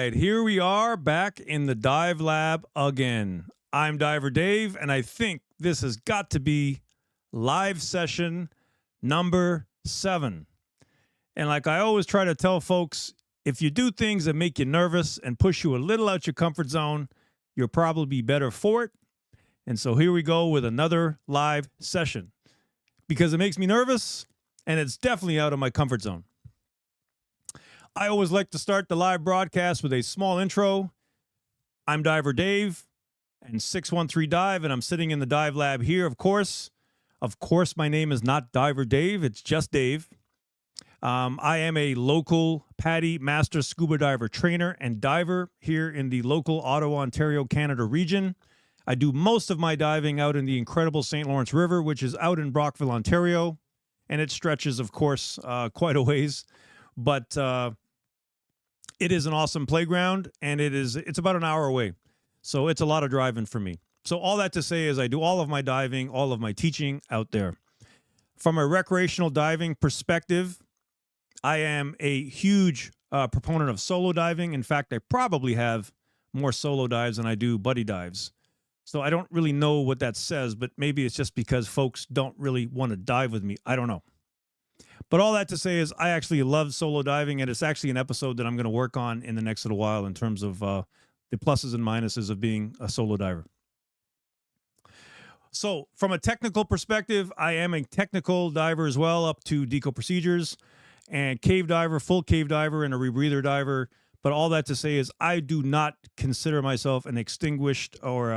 right, here we are back in the Dive Lab again. I'm Diver Dave, and I think this has got to be live session number 7. And like I always try to tell folks, if you do things that make you nervous and push you a little out your comfort zone, you'll probably be better for it. And so here we go with another live session because it makes me nervous and it's definitely out of my comfort zone. I always like to start the live broadcast with a small intro. I'm Diver Dave and 613 Dive, and I'm sitting in the Dive Lab here, of course. Of course, my name is not Diver Dave. It's just Dave. I am a local PADI Master Scuba Diver trainer and diver here in the local Ottawa, Ontario, Canada region. I do most of my diving out in the incredible St. Lawrence River, which is out in Brockville, Ontario. And it stretches, of course, quite a ways. But it is an awesome playground, and it's about an hour away. So it's a lot of driving for me. So all that to say is I do all of my diving, all of my teaching out there. From a recreational diving perspective, I am a huge proponent of solo diving. In fact, I probably have more solo dives than I do buddy dives. So I don't really know what that says, but maybe it's just because folks don't really want to dive with me. I don't know. But all that to say is I actually love solo diving, and it's actually an episode that I'm going to work on in the next little while in terms of the pluses and minuses of being a solo diver. So from a technical perspective, I am a technical diver as well, up to deco procedures and cave diver, full cave diver, and a rebreather diver. But all that to say is I do not consider myself an extinguished or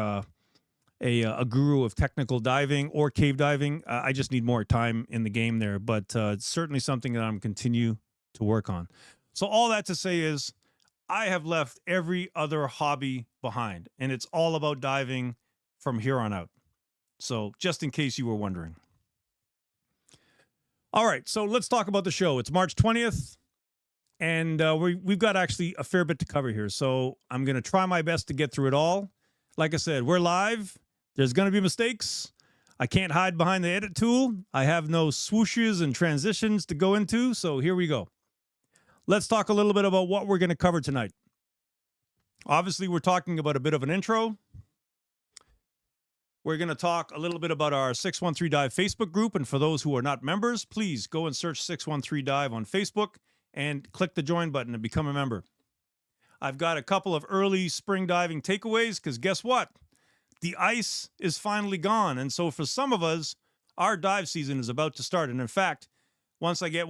a guru of technical diving or cave diving. I just need more time in the game there, but it's certainly something that I'm continue to work on. So all that to say is I have left every other hobby behind, and it's all about diving from here on out. So just in case you were wondering. All right, so let's talk about the show. It's March 20th, and we've got actually a fair bit to cover here. So I'm going to try my best to get through it all. Like I said, we're live. There's going to be mistakes. I can't hide behind the edit tool. I have no swooshes and transitions to go into, so here we go. Let's talk a little bit about what we're going to cover tonight. Obviously, we're talking about a bit of an intro. We're going to talk a little bit about our 613 Dive Facebook group, and for those who are not members, please go and search 613 Dive on Facebook and click the join button and become a member. I've got a couple of early spring diving takeaways because guess what? The ice is finally gone. And so for some of us, our dive season is about to start. And in fact, once I get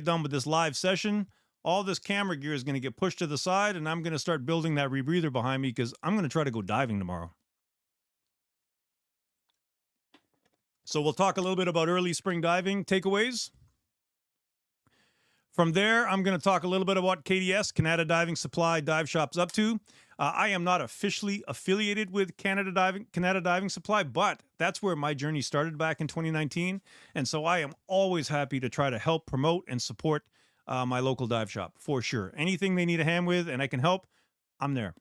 done with this live session, all this camera gear is going to get pushed to the side, and I'm going to start building that rebreather behind me because I'm going to try to go diving tomorrow. So we'll talk a little bit about early spring diving takeaways. From there, I'm going to talk a little bit about what KDS, Canada Diving Supply Dive Shop's up to. I am not officially affiliated with Canada Diving Supply, but that's where my journey started back in 2019. And so I am always happy to try to help promote and support my local dive shop, for sure. Anything they need a hand with and I can help, I'm there.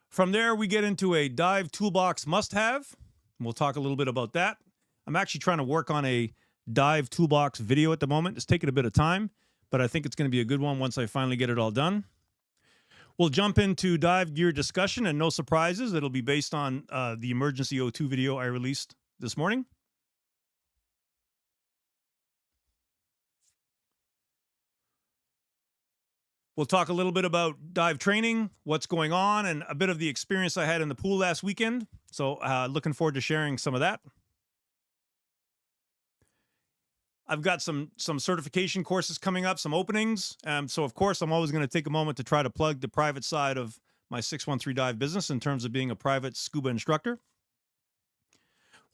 From there, we get into a dive toolbox must-have. We'll talk a little bit about that. I'm actually trying to work on a dive toolbox video at the moment. It's taking a bit of time, but I think it's going to be a good one once I finally get it all done. We'll jump into dive gear discussion, and no surprises. It'll be based on the emergency O2 video I released this morning. We'll talk a little bit about dive training, what's going on, and a bit of the experience I had in the pool last weekend. So looking forward to sharing some of that. I've got some certification courses coming up, some openings. So, of course, I'm always going to take a moment to try to plug the private side of my 613 Dive business in terms of being a private scuba instructor.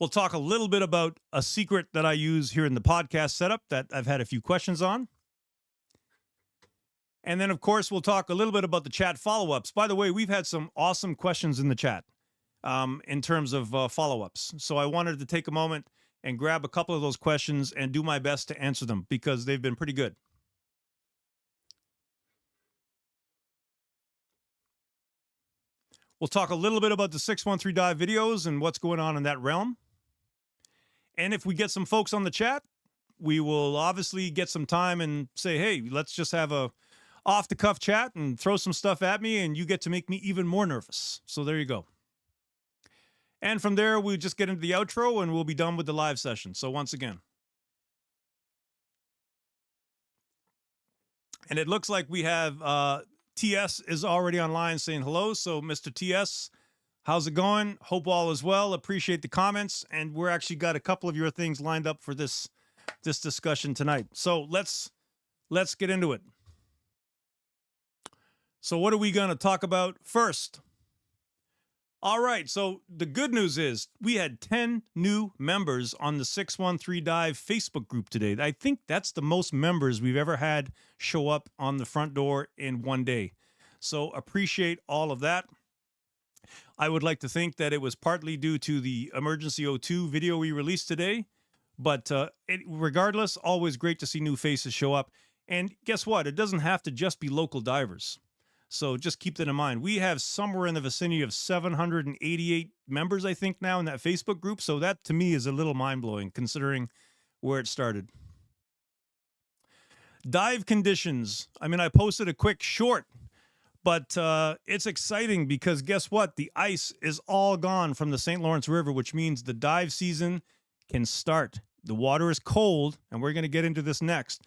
We'll talk a little bit about a secret that I use here in the podcast setup that I've had a few questions on. And then, of course, we'll talk a little bit about the chat follow-ups. By the way, we've had some awesome questions in the chat in terms of follow-ups. So I wanted to take a moment and grab a couple of those questions and do my best to answer them because they've been pretty good. We'll talk a little bit about the 613 Dive videos and what's going on in that realm. And if we get some folks on the chat, we will obviously get some time and say, hey, let's just have a off the cuff chat and throw some stuff at me, and you get to make me even more nervous. So there you go. And from there, we just get into the outro and we'll be done with the live session. So once again. And it looks like we have TS is already online saying hello. So Mr. TS, how's it going? Hope all is well. Appreciate the comments. And we're actually got a couple of your things lined up for this discussion tonight. So let's get into it. So what are we going to talk about first? All right, so the good news is we had 10 new members on the 613 Dive Facebook group today. I think that's the most members we've ever had show up on the front door in one day. So appreciate all of that. I would like to think that it was partly due to the Emergency O2 video we released today. But regardless, always great to see new faces show up. And guess what? It doesn't have to just be local divers. So just keep that in mind. We have somewhere in the vicinity of 788 members, I think, now in that Facebook group. So that, to me, is a little mind-blowing, considering where it started. Dive conditions. I mean, I posted a quick short, but it's exciting because guess what? The ice is all gone from the St. Lawrence River, which means the dive season can start. The water is cold, and we're going to get into this next.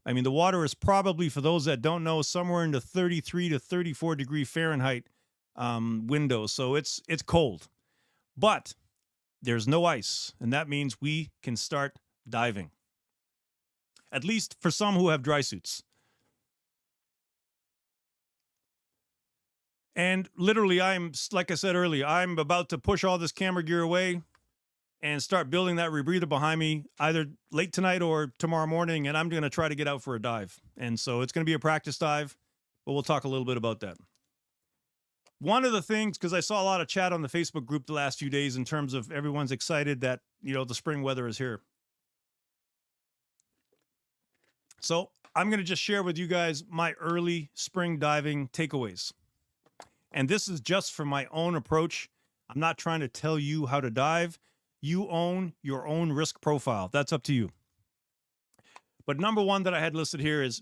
I mean, the water is probably, for those that don't know, somewhere in the 33 to 34 degree Fahrenheit window. So it's cold, but there's no ice. And that means we can start diving, at least for some who have dry suits. And literally, like I said earlier, I'm about to push all this camera gear away and start building that rebreather behind me either late tonight or tomorrow morning, and I'm going to try to get out for a dive. And so it's going to be a practice dive, but we'll talk a little bit about that. One of the things, because I saw a lot of chat on the Facebook group the last few days in terms of everyone's excited that, you know, the spring weather is here. So I'm going to just share with you guys my early spring diving takeaways. And this is just from my own approach. I'm not trying to tell you how to dive. You own your own risk profile. That's up to you. But number one that I had listed here is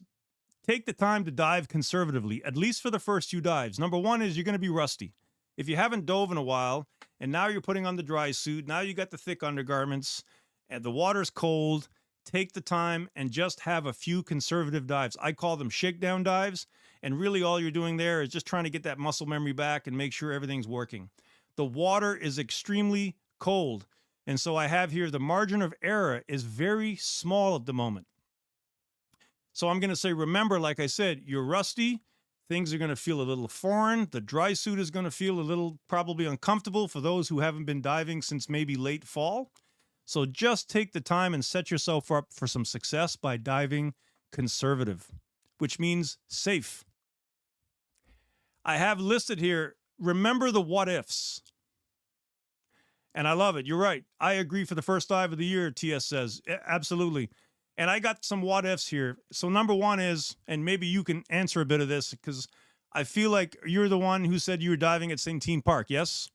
take the time to dive conservatively, at least for the first few dives. Number one is you're going to be rusty. If you haven't dove in a while, and now you're putting on the dry suit, now you got the thick undergarments, and the water's cold, take the time and just have a few conservative dives. I call them shakedown dives, and really all you're doing there is just trying to get that muscle memory back and make sure everything's working. The water is extremely cold. And so I have here the margin of error is very small at the moment. So I'm going to say, remember, like I said, you're rusty. Things are going to feel a little foreign. The dry suit is going to feel a little probably uncomfortable for those who haven't been diving since maybe late fall. So just take the time and set yourself up for some success by diving conservative, which means safe. I have listed here, remember the what ifs. And I love it. You're right. I agree for the first dive of the year, TS says. Absolutely. And I got some what ifs here. So number one is, and maybe you can answer a bit of this because I feel like you're the one who said you were diving at St. Teen Park, yes?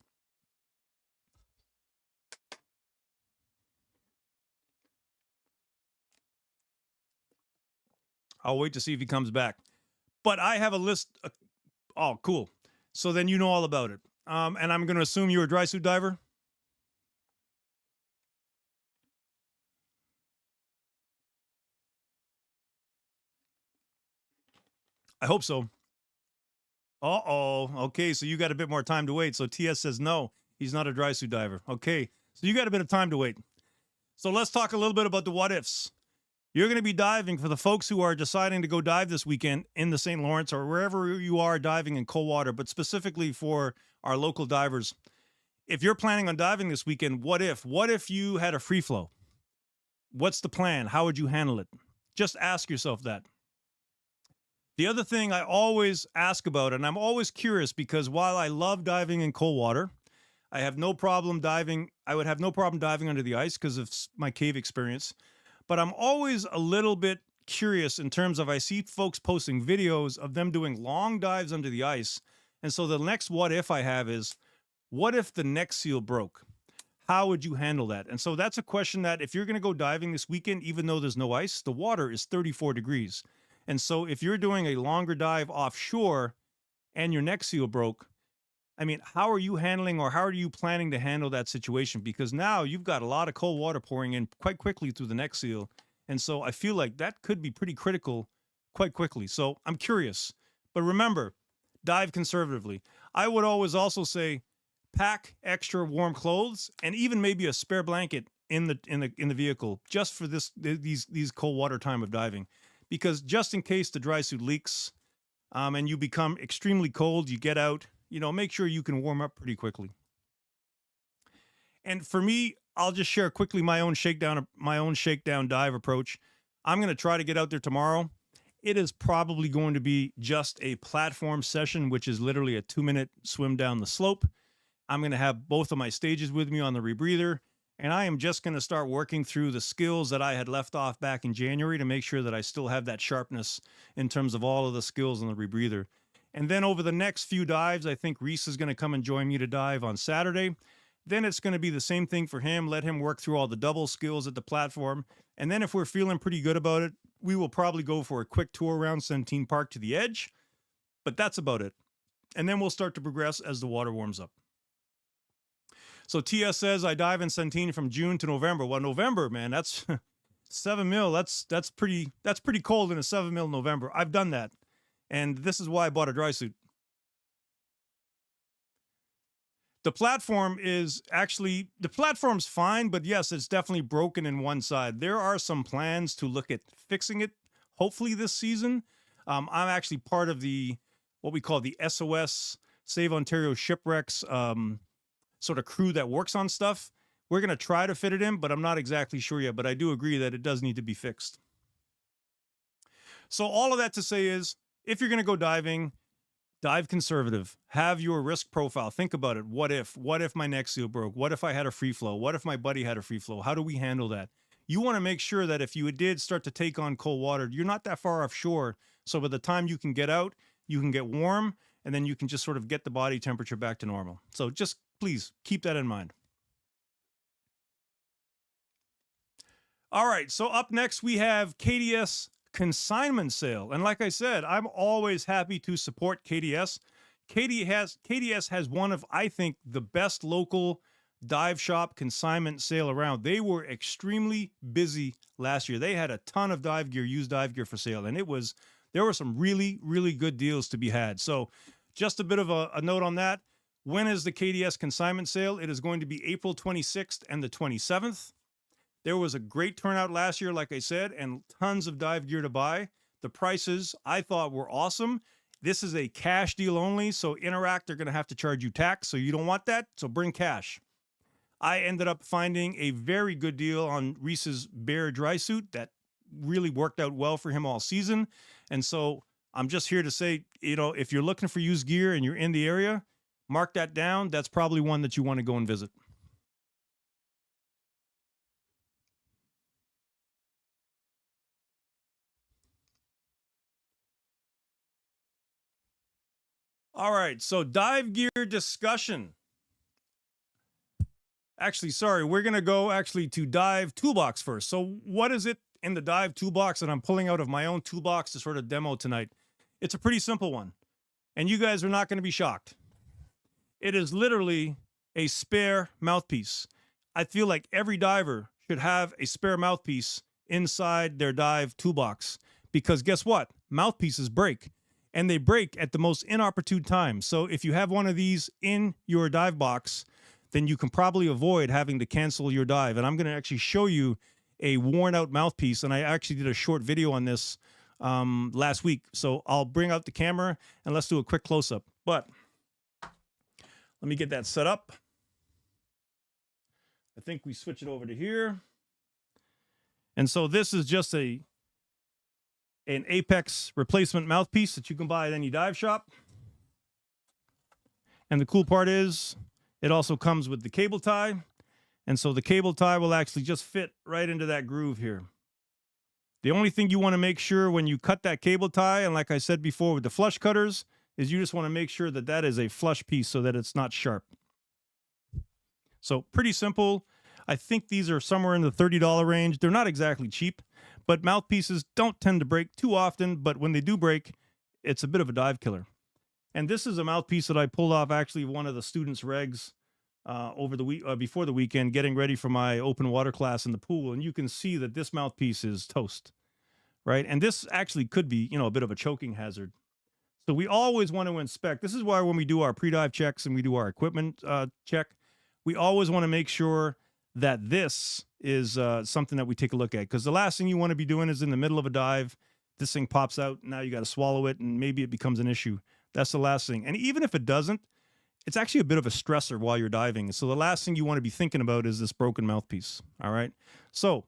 I'll wait to see if he comes back. But I have a list. Oh, cool. So then you know all about it. And I'm going to assume you're a dry suit diver? I hope so. Uh-oh. Okay, so you got a bit more time to wait. So TS says no, he's not a dry suit diver. Okay, so you got a bit of time to wait. So let's talk a little bit about the what ifs. You're going to be diving for the folks who are deciding to go dive this weekend in the St. Lawrence or wherever you are diving in cold water, but specifically for our local divers. If you're planning on diving this weekend, what if? What if you had a free flow? What's the plan? How would you handle it? Just ask yourself that. The other thing I always ask about, and I'm always curious because while I love diving in cold water, I have no problem diving. I would have no problem diving under the ice because of my cave experience. But I'm always a little bit curious in terms of I see folks posting videos of them doing long dives under the ice. And so the next what if I have is, what if the neck seal broke? How would you handle that? And so that's a question that if you're going to go diving this weekend, even though there's no ice, the water is 34 degrees. And so if you're doing a longer dive offshore and your neck seal broke, I mean, how are you handling or how are you planning to handle that situation? Because now you've got a lot of cold water pouring in quite quickly through the neck seal. And so I feel like that could be pretty critical quite quickly. So I'm curious. But remember, dive conservatively. I would always also say pack extra warm clothes and even maybe a spare blanket in the vehicle just for these cold water time of diving. Because just in case the dry suit leaks and you become extremely cold, you get out, make sure you can warm up pretty quickly. And for me, I'll just share quickly my own shakedown dive approach. I'm going to try to get out there tomorrow. It is probably going to be just a platform session, which is literally a 2-minute swim down the slope. I'm going to have both of my stages with me on the rebreather, and I am just going to start working through the skills that I had left off back in January to make sure that I still have that sharpness in terms of all of the skills on the rebreather. And then over the next few dives, I think Reese is going to come and join me to dive on Saturday. Then it's going to be the same thing for him. Let him work through all the double skills at the platform. And then if we're feeling pretty good about it, we will probably go for a quick tour around Centene Park to the edge. But that's about it. And then we'll start to progress as the water warms up. So TS says I dive in Centene from June to November. Well, November, man, that's 7 mil. That's pretty cold in a 7 mil November. I've done that. And this is why I bought a dry suit. The platform's fine, but yes, it's definitely broken in one side. There are some plans to look at fixing it, hopefully this season. I'm actually part of what we call the SOS, Save Ontario Shipwrecks sort of crew that works on stuff. We're going to try to fit it in, but I'm not exactly sure yet. But I do agree that it does need to be fixed. So all of that to say is, if you're going to go diving, dive conservative. Have your risk profile. Think about it. What if my neck seal broke? What if I had a free flow? What if my buddy had a free flow? How do we handle that? You want to make sure that if you did start to take on cold water, you're not that far offshore. So by the time you can get out, you can get warm, and then you can just sort of get the body temperature back to normal. So just please keep that in mind. All right. So up next, we have KDS consignment sale. And like I said, I'm always happy to support KDS. KDS has one of, I think, the best local dive shop consignment sale around. They were extremely busy last year. They had a ton of dive gear, used dive gear for sale, and there were some really, really good deals to be had. So just a bit of a note on that. When is the KDS consignment sale? It is going to be April 26th and the 27th. There was a great turnout last year, like I said, and tons of dive gear to buy. The prices I thought were awesome. This is a cash deal only, so Interact are going to have to charge you tax, so you don't want that, so bring cash. I ended up finding a very good deal on Reese's Bear dry suit that really worked out well for him all season. And so I'm just here to say, if you're looking for used gear and you're in the area, mark that down. That's probably one that you want to go and visit. All right, so dive gear discussion. Actually, sorry, we're going to go to dive toolbox first. So what is it in the dive toolbox that I'm pulling out of my own toolbox to sort of demo tonight? It's a pretty simple one, and you guys are not going to be shocked. It is literally a spare mouthpiece. I feel like every diver should have a spare mouthpiece inside their dive toolbox because guess what? Mouthpieces break. And they break at the most inopportune time. So if you have one of these in your dive box, then you can probably avoid having to cancel your dive. And I'm going to actually show you a worn out mouthpiece. And I actually did a short video on this last week. So I'll bring out the camera and let's do a quick close-up. But let me get that set up. I think we switch it over to here. And so this is just an Apex replacement mouthpiece that you can buy at any dive shop. And the cool part is it also comes with the cable tie. And so the cable tie will actually just fit right into that groove here. The only thing you want to make sure when you cut that cable tie, and like I said before with the flush cutters, is you just want to make sure that that is a flush piece so that it's not sharp. So pretty simple. I think these are somewhere in the $30 range. They're not exactly cheap, But mouthpieces don't tend to break too often, but when they do break, it's a bit of a dive killer. And this is a mouthpiece that I pulled off actually one of the students' regs over the week before the weekend, getting ready for my open water class in the pool. And you can see that this mouthpiece is toast, right? And this actually could be, a bit of a choking hazard. So we always want to inspect. This is why when we do our pre-dive checks and we do our equipment check, we always want to make sure that this is something that we take a look at. Because the last thing you want to be doing is in the middle of a dive, this thing pops out, now you got to swallow it, and maybe it becomes an issue. That's the last thing. And even if it doesn't, it's actually a bit of a stressor while you're diving. So the last thing you want to be thinking about is this broken mouthpiece, all right? So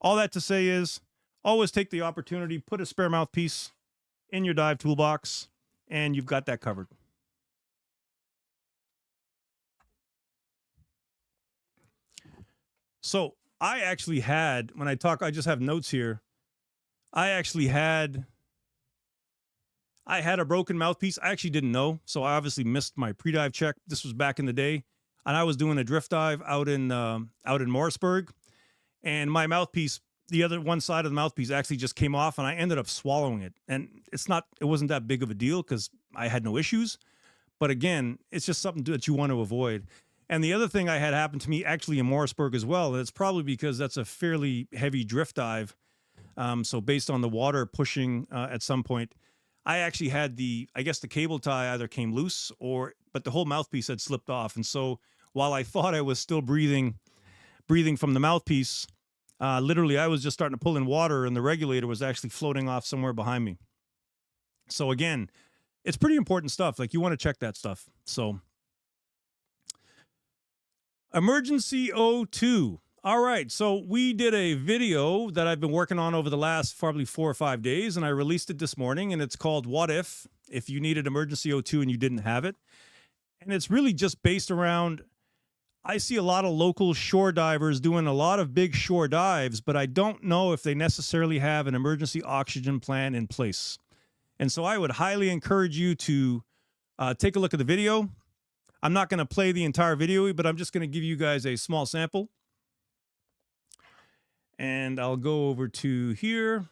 all that to say is always take the opportunity, put a spare mouthpiece in your dive toolbox, and you've got that covered. So I actually had, when I talk, I just have notes here. I had a broken mouthpiece. I actually didn't know, so I obviously missed my pre-dive check. This was back in the day, and I was doing a drift dive out in Morrisburg, and my mouthpiece, the other one side of the mouthpiece, actually just came off, and I ended up swallowing it. And it wasn't that big of a deal because I had no issues. But again, it's just something that you want to avoid. And the other thing I had happen to me actually in Morrisburg as well, and it's probably because that's a fairly heavy drift dive. So based on the water pushing at some point, I actually had the cable tie either came loose but the whole mouthpiece had slipped off. And so while I thought I was still breathing from the mouthpiece, literally I was just starting to pull in water and the regulator was actually floating off somewhere behind me. So again, it's pretty important stuff. Like you want to check that stuff. So emergency O2. All right, so we did a video that I've been working on over the last probably 4 or 5 days, and I released it this morning, and it's called What If You Needed Emergency O2 and You Didn't Have It. And it's really just based around, I see a lot of local shore divers doing a lot of big shore dives, but I don't know if they necessarily have an emergency oxygen plan in place. And so I would highly encourage you to take a look at the video. I'm not going to play the entire video, but I'm just going to give you guys a small sample. And I'll go over to here,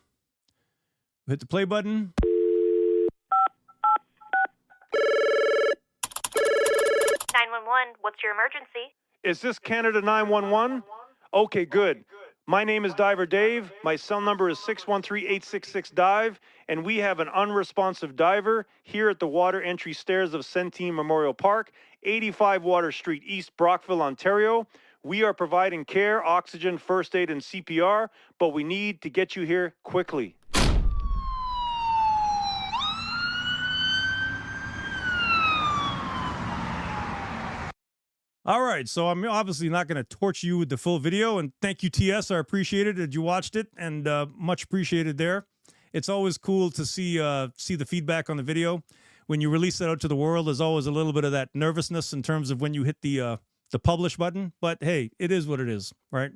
hit the play button. 911, what's your emergency? Is this Canada 911? Okay, good. My name is Diver Dave. My cell number is 613-866-DIVE, and we have an unresponsive diver here at the water entry stairs of Centene Memorial Park, 85 Water Street East, Brockville, Ontario. We are providing care, oxygen, first aid, and CPR, but we need to get you here quickly. All right, so I'm obviously not going to torture you with the full video, and thank you, TS. I appreciate it that you watched it, and much appreciated there. It's always cool to see the feedback on the video. When you release it out to the world, there's always a little bit of that nervousness in terms of when you hit the publish button, but hey, it is what it is, right?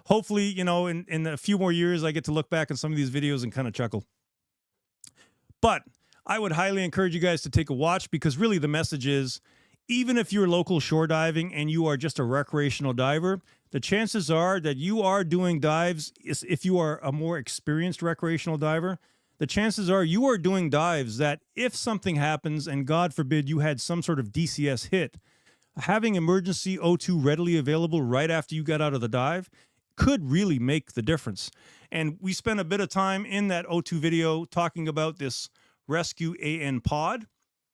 Hopefully, in a few more years, I get to look back on some of these videos and kind of chuckle. But I would highly encourage you guys to take a watch, because really the message is, even if you're local shore diving and you are just a recreational diver, the chances are that you are doing dives, if you are a more experienced recreational diver, the chances are you are doing dives that if something happens, and God forbid you had some sort of DCS hit, having emergency O2 readily available right after you got out of the dive could really make the difference. And we spent a bit of time in that O2 video talking about this Rescue AN pod.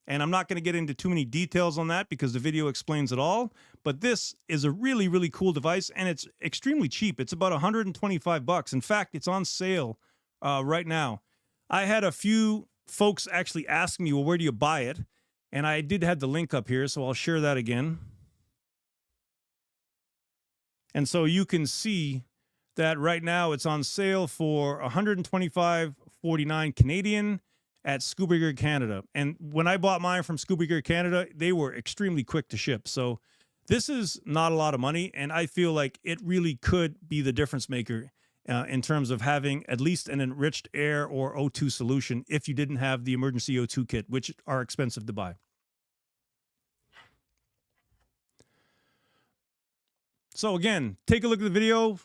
And I'm not going to get into too many details on that because the video explains it all. But this is a really, really cool device, and it's extremely cheap. It's about $125. In fact, it's on sale right now. I had a few folks actually ask me, well, where do you buy it? And I did have the link up here, so I'll share that again. And so you can see that right now it's on sale for $125.49 Canadian at Scuba Gear Canada. And when I bought mine from Scuba Gear Canada, they were extremely quick to ship. So this is not a lot of money, and I feel like it really could be the difference maker in terms of having at least an enriched air or O2 solution if you didn't have the emergency O2 kit, which are expensive to buy. So again, take a look at the video,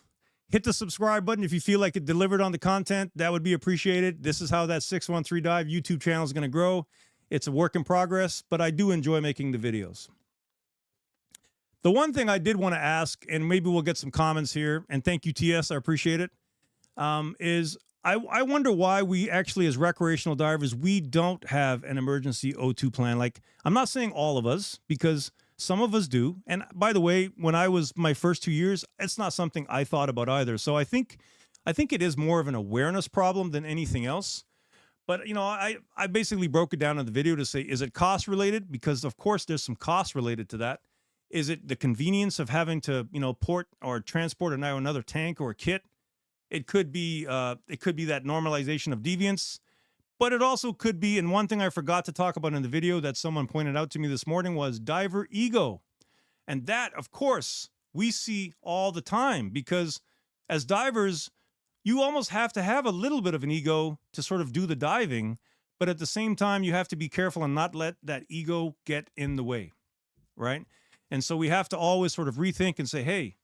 Hit the subscribe button if you feel like it delivered on the content. That would be appreciated. This is how that 613 Dive YouTube channel is going to grow. It's a work in progress, but I do enjoy making the videos. The one thing I did want to ask, and maybe we'll get some comments here, and thank you, TS, I appreciate it, is I wonder why we actually, as recreational divers, we don't have an emergency O2 plan. Like, I'm not saying all of us, because some of us do. And by the way, when I was my first 2 years, it's not something I thought about either. So I think it is more of an awareness problem than anything else. But, you know, I basically broke it down in the video to say, is it cost related? Because of course there's some cost related to that. Is it the convenience of having to, you know, port or transport another tank or a kit? It could be that normalization of deviance, but it also could be, and one thing I forgot to talk about in the video that someone pointed out to me this morning was diver ego. And that, of course, we see all the time, because as divers, you almost have to have a little bit of an ego to sort of do the diving, but at the same time, you have to be careful and not let that ego get in the way, right? And so we have to always sort of rethink and say, hey,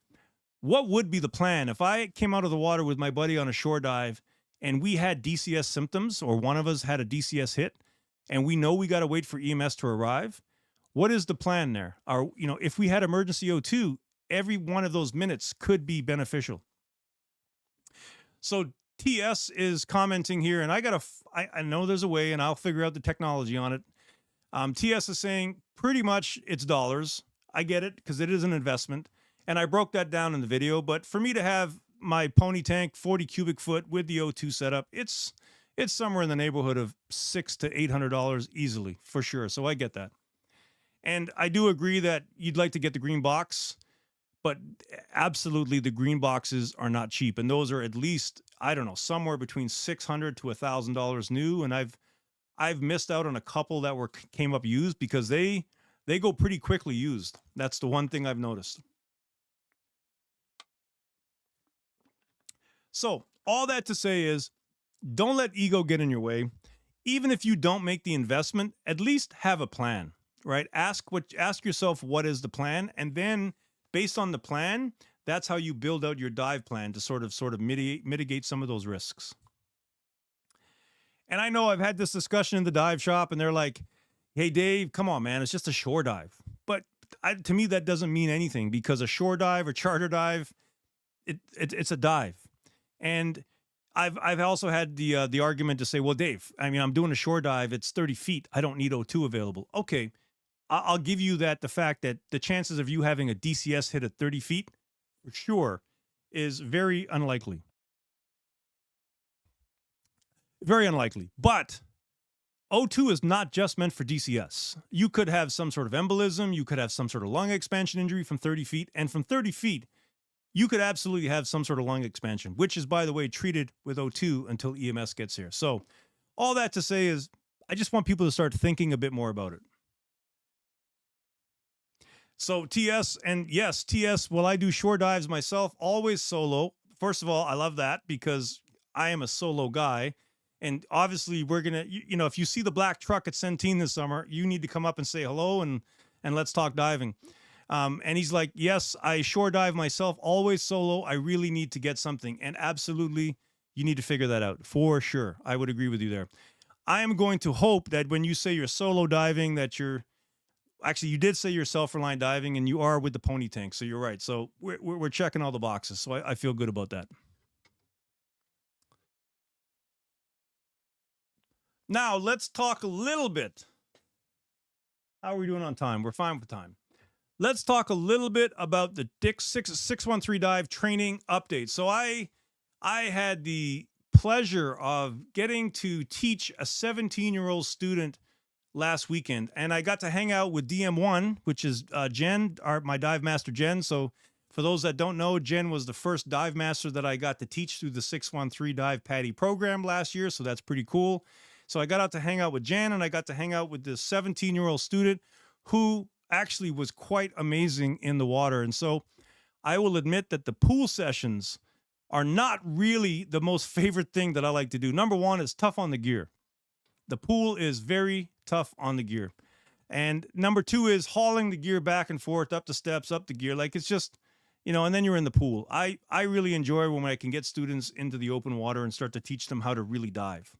what would be the plan if I came out of the water with my buddy on a shore dive and we had DCS symptoms, or one of us had a DCS hit, and we know we got to wait for EMS to arrive? What is the plan there? You know, if we had emergency O2, every one of those minutes could be beneficial. So TS is commenting here, and I know there's a way, and I'll figure out the technology on it. TS is saying pretty much it's dollars. I get it, because it is an investment. And I broke that down in the video. But for me to have my pony tank 40 cubic foot with the O2 setup, it's somewhere in the neighborhood of $600 to $800 easily, for sure. So I get that. And I do agree that you'd like to get the green box, but absolutely the green boxes are not cheap. And those are at least, I don't know, somewhere between $600 to $1,000 new. And I've missed out on a couple that came up used, because they go pretty quickly used. That's the one thing I've noticed. So all that to say is, don't let ego get in your way. Even if you don't make the investment, at least have a plan, right? Ask yourself, what is the plan? And then based on the plan, that's how you build out your dive plan to sort of mitigate some of those risks. And I know I've had this discussion in the dive shop, and they're like, hey, Dave, come on, man, it's just a shore dive. But to me, that doesn't mean anything, because a shore dive or charter dive, it's a dive. And I've also had the argument to say, well, Dave, I mean, I'm doing a shore dive. It's 30 feet. I don't need O2 available. Okay, I'll give you that. The fact that the chances of you having a DCS hit at 30 feet, for sure, is very unlikely. Very unlikely. But O2 is not just meant for DCS. You could have some sort of embolism. You could have some sort of lung expansion injury from 30 feet. And from 30 feet, you could absolutely have some sort of lung expansion, which is, by the way, treated with O2 until EMS gets here. So all that to say is, I just want people to start thinking a bit more about it. So TS, and yes, TS, well, I do shore dives myself, always solo. First of all, I love that, because I am a solo guy. And obviously we're going to, you know, if you see the black truck at Centene this summer, you need to come up and say hello, and let's talk diving. And he's like, yes, I shore dive myself, always solo. I really need to get something. And absolutely, you need to figure that out, for sure. I would agree with you there. I am going to hope that when you say you're solo diving, that actually, you did say you're self-reliant diving, and you are with the pony tank. So you're right. So we're checking all the boxes. So I feel good about that. Now, let's talk a little bit. How are we doing on time? We're fine with time. Let's talk a little bit about the Dick 613 Dive training update. So I had the pleasure of getting to teach a 17-year-old student last weekend, and I got to hang out with DM1, which is Jen, my dive master Jen. So for those that don't know, Jen was the first dive master that I got to teach through the 613 Dive PADI program last year, so that's pretty cool. So I got out to hang out with Jen, and I got to hang out with this 17-year-old student who actually was quite amazing in the water. And so I will admit that the pool sessions are not really the most favorite thing that I like to do. Number one, it's tough on the gear. The pool is very tough on the gear. And number two is hauling the gear back and forth, up the steps, up the gear. Like, it's just, and then you're in the pool. I really enjoy when I can get students into the open water and start to teach them how to really dive.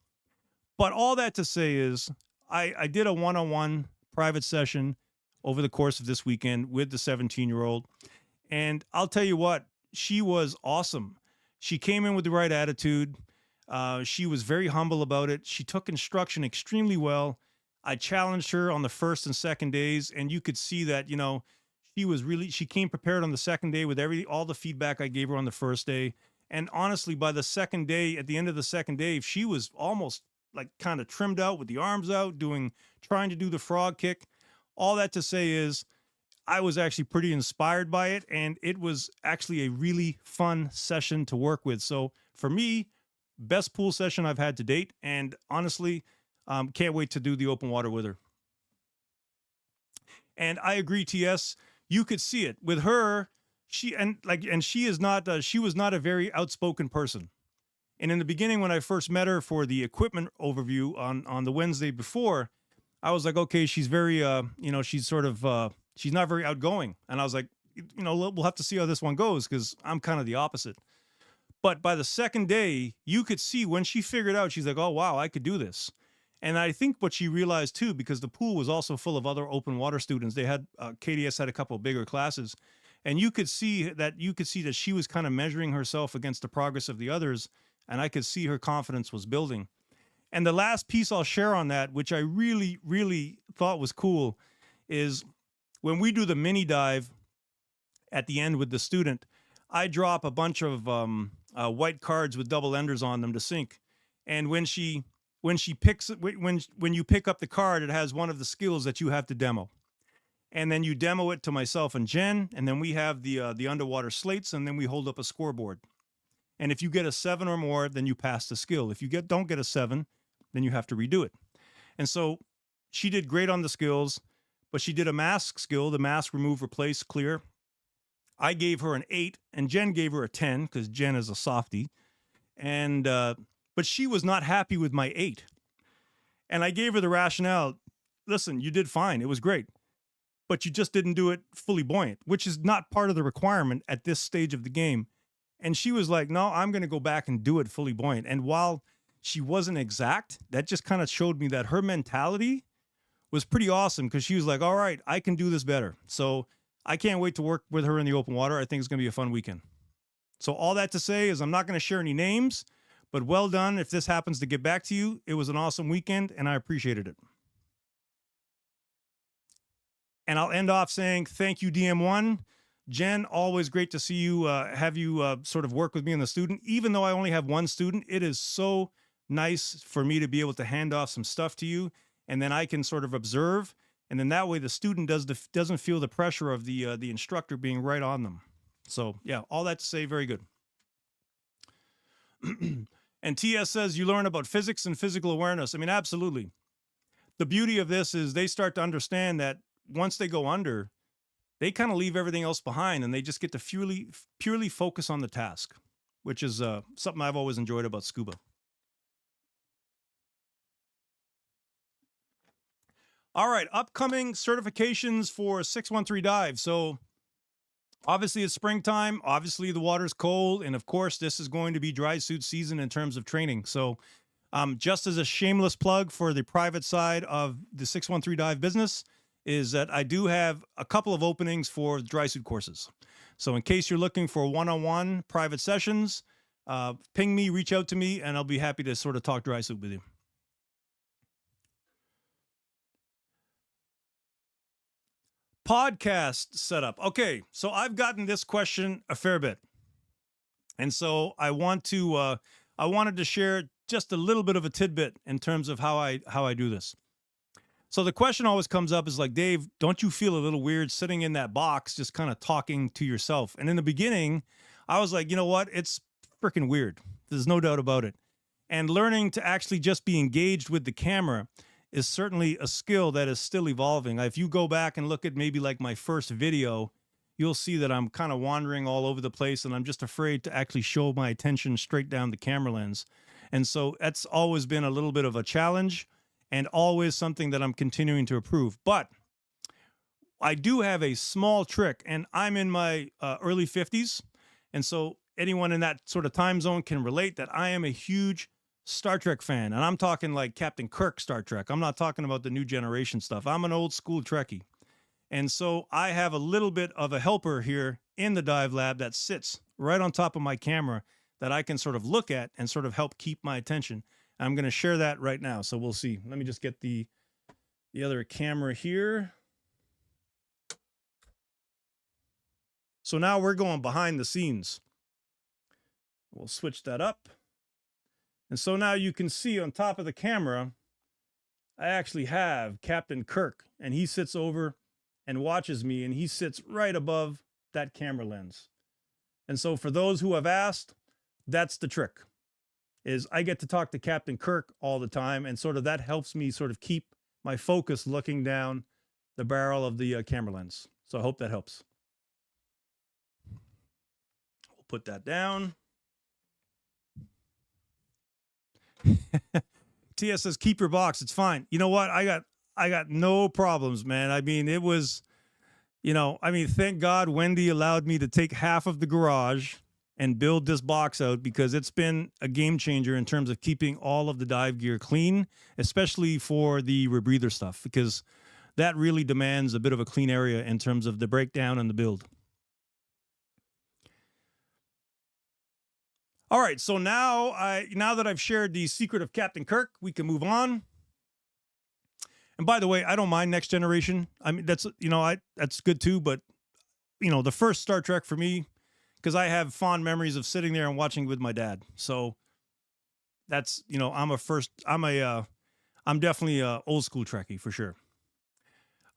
But all that to say is, I did a one-on-one private session over the course of this weekend with the 17-year-old. And I'll tell you what, she was awesome. She came in with the right attitude. She was very humble about it. She took instruction extremely well. I challenged her on the first and second days, and you could see that, she came prepared on the second day with all the feedback I gave her on the first day. And honestly, by the second day, at the end of the second day, she was almost like kind of trimmed out with the arms out, trying to do the frog kick. All that to say is, I was actually pretty inspired by it, and it was actually a really fun session to work with. So for me, best pool session I've had to date, and honestly, can't wait to do the open water with her. And I agree, TS. You could see it with her. She was not a very outspoken person. And in the beginning, when I first met her for the equipment overview on the Wednesday before, I was like, okay, she's very, she's sort of, she's not very outgoing. And I was like, we'll have to see how this one goes, because I'm kind of the opposite. But by the second day, you could see when she figured out, she's like, oh, wow, I could do this. And I think what she realized too, because the pool was also full of other open water students. They had, KDS had a couple of bigger classes, and you could see that she was kind of measuring herself against the progress of the others. And I could see her confidence was building. And the last piece I'll share on that, which I really, really thought was cool, is when we do the mini dive at the end with the student, I drop a bunch of white cards with double enders on them to sink. And when you pick up the card, it has one of the skills that you have to demo. And then you demo it to myself and Jen, and then we have the underwater slates, and then we hold up a scoreboard. And if you get a 7 or more, then you pass the skill. If you don't get a 7, then you have to redo it. And so she did great on the skills, but she did a mask skill, the mask, remove, replace, clear. I gave her an 8, and Jen gave her a 10, because Jen is a softie. And but she was not happy with my 8. And I gave her the rationale. Listen, you did fine. It was great. But you just didn't do it fully buoyant, which is not part of the requirement at this stage of the game. And she was like, no, I'm going to go back and do it fully buoyant. And while she wasn't exact, that just kind of showed me that her mentality was pretty awesome, because she was like, all right, I can do this better. So I can't wait to work with her in the open water. I think it's going to be a fun weekend. So all that to say is, I'm not going to share any names, but well done. If this happens to get back to you, it was an awesome weekend, and I appreciated it. And I'll end off saying thank you, DM1. Jen, always great to see you, have you sort of work with me on the student. Even though I only have one student, it is so nice for me to be able to hand off some stuff to you, and then I can sort of observe, and then that way the student doesn't feel the pressure of the instructor being right on them. So yeah, all that to say, very good. And TS says you learn about physics and physical awareness. I mean, absolutely. The beauty of this is they start to understand that once they go under, they kind of leave everything else behind, and they just get to purely focus on the task, which is something I've always enjoyed about scuba. All right, upcoming certifications for 613 dive. So obviously it's springtime. Obviously the water's cold. And of course, this is going to be dry suit season in terms of training. So just as a shameless plug for the private side of the 613 dive business, is that I do have a couple of openings for dry suit courses. So in case you're looking for one-on-one private sessions, ping me, reach out to me, and I'll be happy to sort of talk dry suit with you. Podcast setup. Okay, so I've gotten this question a fair bit. And so I wanted to share just a little bit of a tidbit in terms of how I do this. So the question always comes up is like, Dave, don't you feel a little weird sitting in that box just kind of talking to yourself? And in the beginning, I was like, you know what? It's freaking weird. There's no doubt about it. And learning to actually just be engaged with the camera is certainly a skill that is still evolving. If you go back and look at maybe like my first video, you'll see that I'm kind of wandering all over the place, and I'm just afraid to actually show my attention straight down the camera lens. And so that's always been a little bit of a challenge, and always something that I'm continuing to improve. But I do have a small trick, and I'm in my early 50s. And so anyone in that sort of time zone can relate that I am a huge Star Trek fan. And I'm talking like Captain Kirk Star Trek. I'm not talking about the new generation stuff. I'm an old school Trekkie. And so I have a little bit of a helper here in the dive lab that sits right on top of my camera that I can sort of look at and sort of help keep my attention. I'm going to share that right now. So we'll see. Let me just get the other camera here. So now we're going behind the scenes. We'll switch that up. And so now you can see on top of the camera, I actually have Captain Kirk, and he sits over and watches me, and he sits right above that camera lens. And so for those who have asked, that's the trick, is I get to talk to Captain Kirk all the time, and sort of that helps me sort of keep my focus looking down the barrel of the camera lens. So I hope that helps. We'll put that down. TS says, keep your box. It's fine. You know what? I got no problems, man. I mean, it was, thank God Wendy allowed me to take half of the garage and build this box out, because it's been a game changer in terms of keeping all of the dive gear clean, especially for the rebreather stuff, because that really demands a bit of a clean area in terms of the breakdown and the build. All right, so now that I've shared the secret of Captain Kirk, we can move on. And by the way, I don't mind Next Generation. I mean, that's good too. But the first Star Trek for me, because I have fond memories of sitting there and watching with my dad. So that's I'm definitely a old school Trekkie for sure.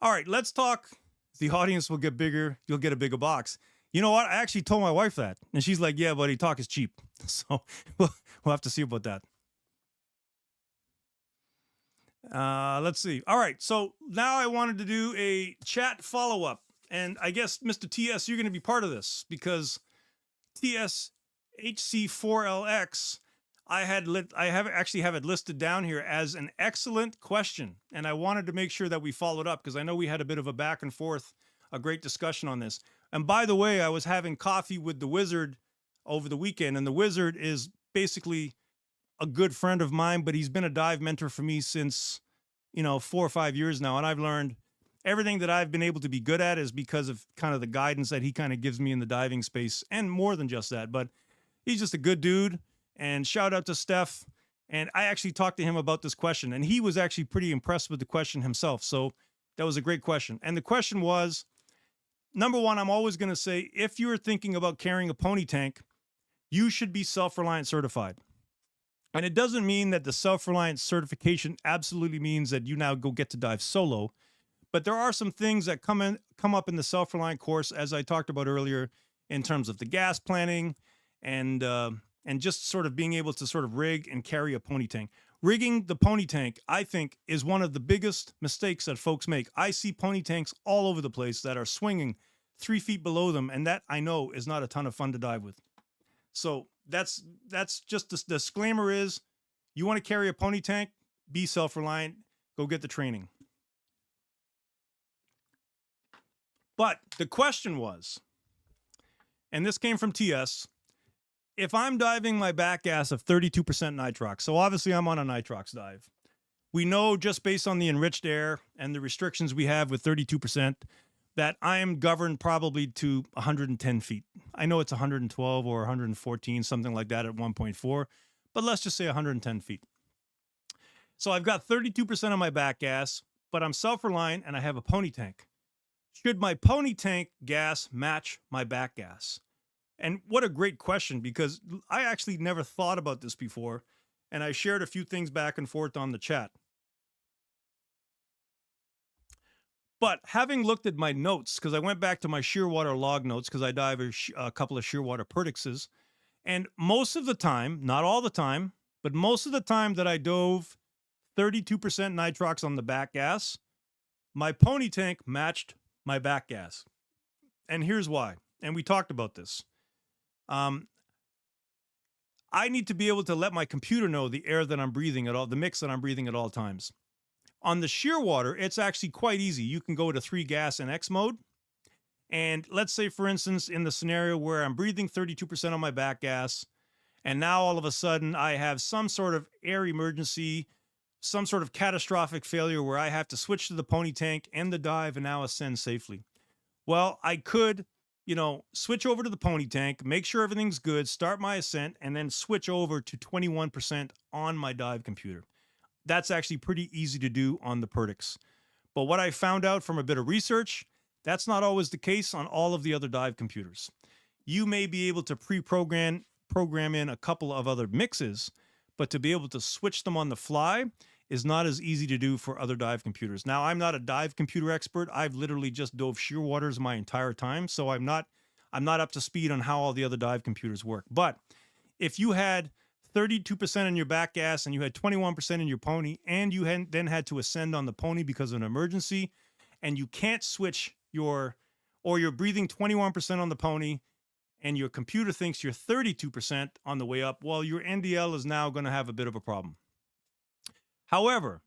All right, let's talk. The audience will get bigger. You'll get a bigger box. You know what? I actually told my wife that, and she's like, "Yeah, buddy, talk is cheap." So we'll have to see about that. Let's see. All right, so now I wanted to do a chat follow-up, and I guess Mr. TS, you're going to be part of this, because TS HC4LX, I have it listed down here as an excellent question, and I wanted to make sure that we followed up, because I know we had a bit of a back and forth, a great discussion on this. And by the way, I was having coffee with the Wizard over the weekend, and the Wizard is basically a good friend of mine, but he's been a dive mentor for me since, 4 or 5 years now. And I've learned everything that I've been able to be good at is because of kind of the guidance that he kind of gives me in the diving space, and more than just that. But he's just a good dude, and shout out to Steph. And I actually talked to him about this question, and he was actually pretty impressed with the question himself. So that was a great question. And the question was, number one, I'm always going to say, if you're thinking about carrying a pony tank, you should be self-reliant certified. And it doesn't mean that the self-reliant certification absolutely means that you now go get to dive solo. But there are some things that come up in the self-reliant course, as I talked about earlier, in terms of the gas planning and just sort of being able to sort of rig and carry a pony tank. Rigging the pony tank, I think, is one of the biggest mistakes that folks make. I see pony tanks all over the place that are swinging 3 feet below them, and that, I know, is not a ton of fun to dive with. So that's just the disclaimer is, you want to carry a pony tank, be self-reliant, go get the training. But the question was, and this came from TS, if I'm diving my back gas of 32% nitrox, so obviously I'm on a nitrox dive. We know, just based on the enriched air and the restrictions we have with 32%, that I am governed probably to 110 feet. I know it's 112 or 114, something like that at 1.4, but let's just say 110 feet. So I've got 32% of my back gas, but I'm self-reliant and I have a pony tank. Should my pony tank gas match my back gas? And what a great question, because I actually never thought about this before, and I shared a few things back and forth on the chat. But having looked at my notes, because I went back to my shearwater log notes, because I dive a couple of shearwater Perdixes, and most of the time, not all the time, but most of the time that I dove 32% nitrox on the back gas, my pony tank matched my back gas. And here's why. And we talked about this. I need to be able to let my computer know the air that I'm breathing at all, the mix that I'm breathing at all times. On the shear water, it's actually quite easy. You can go to 3 gas and X mode. And let's say, for instance, in the scenario where I'm breathing 32% on my back gas, and now all of a sudden I have some sort of air emergency, some sort of catastrophic failure where I have to switch to the pony tank, end the dive, and now ascend safely. Well, I could, switch over to the pony tank, make sure everything's good, start my ascent, and then switch over to 21% on my dive computer. That's actually pretty easy to do on the Perdix. But what I found out from a bit of research, that's not always the case on all of the other dive computers. You may be able to program in a couple of other mixes, but to be able to switch them on the fly is not as easy to do for other dive computers. Now, I'm not a dive computer expert. I've literally just dove shear waters my entire time, so I'm not up to speed on how all the other dive computers work. But if you had 32% in your back gas and you had 21% in your pony, and you then had to ascend on the pony because of an emergency, and you can't switch or you're breathing 21% on the pony and your computer thinks you're 32% on the way up, well, your NDL is now going to have a bit of a problem. However,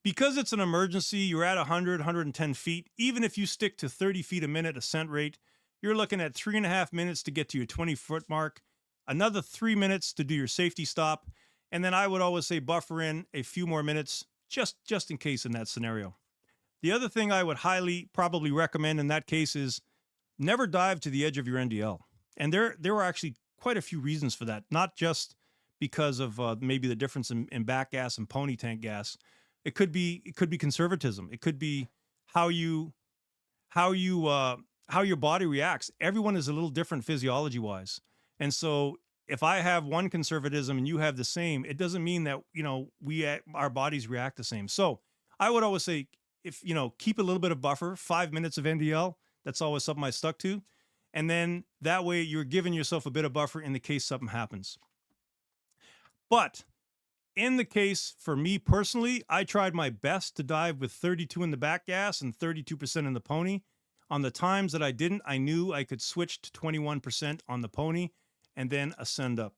because it's an emergency, you're at 100, 110 feet. Even if you stick to 30 feet a minute ascent rate, you're looking at 3.5 minutes to get to your 20-foot mark, another 3 minutes to do your safety stop, and then I would always say buffer in a few more minutes just in case in that scenario. The other thing I would highly probably recommend in that case is never dive to the edge of your NDL. And there were actually quite a few reasons for that, not just because of maybe the difference in back gas and pony tank gas. It could be conservatism. It could be how your body reacts. Everyone is a little different physiology wise. And so if I have one conservatism and you have the same, it doesn't mean that, our bodies react the same. So I would always say, if, keep a little bit of buffer, 5 minutes of NDL. That's always something I stuck to. And then that way you're giving yourself a bit of buffer in the case something happens. But in the case for me personally, I tried my best to dive with 32 in the back gas and 32% in the pony. On the times that I didn't, I knew I could switch to 21% on the pony and then ascend up.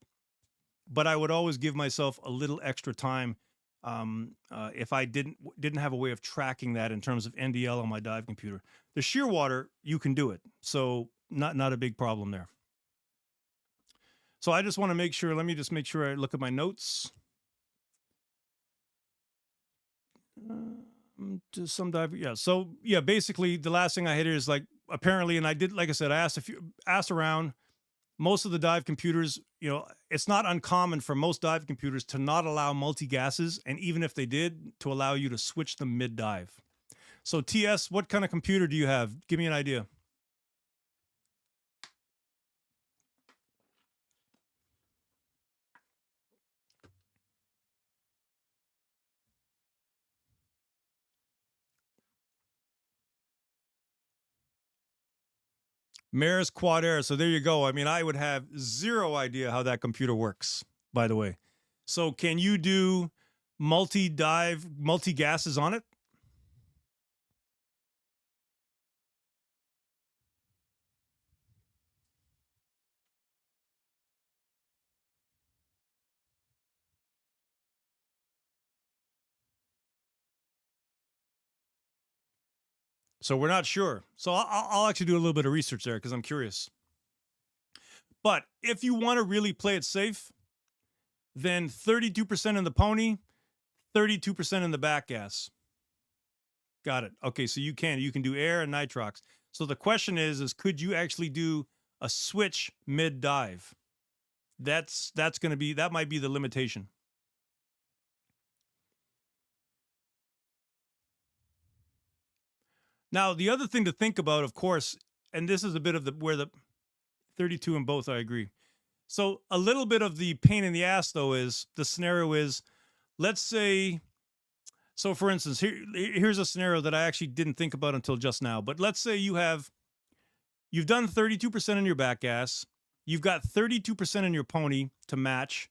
But I would always give myself a little extra time if I didn't have a way of tracking that in terms of NDL on my dive computer. The shear water, you can do it. So not a big problem there. So I just want to make sure, let me just make sure I look at my notes. To some dive, yeah. So yeah, basically the last thing I hit here is like, apparently, and I did, like I said, I asked around. Most of the dive computers, it's not uncommon for most dive computers to not allow multi-gases, and even if they did, to allow you to switch them mid-dive. So TS, what kind of computer do you have? Give me an idea. Maris Quad Air. So there you go. I mean, I would have zero idea how that computer works, by the way. So can you do multi-dive, multi-gases on it? So we're not sure. So I'll actually do a little bit of research there because I'm curious. But if you want to really play it safe, then 32% in the pony, 32% in the back gas. Got it. Okay, so you can do air and nitrox. So the question is could you actually do a switch mid dive? That might be the limitation. Now, the other thing to think about, of course, and this is a bit of where the 32 in both, I agree. So a little bit of the pain in the ass, though, is the scenario is, let's say, so for instance, here's a scenario that I actually didn't think about until just now. But let's say you've done 32% in your back gas, you've got 32% in your pony to match.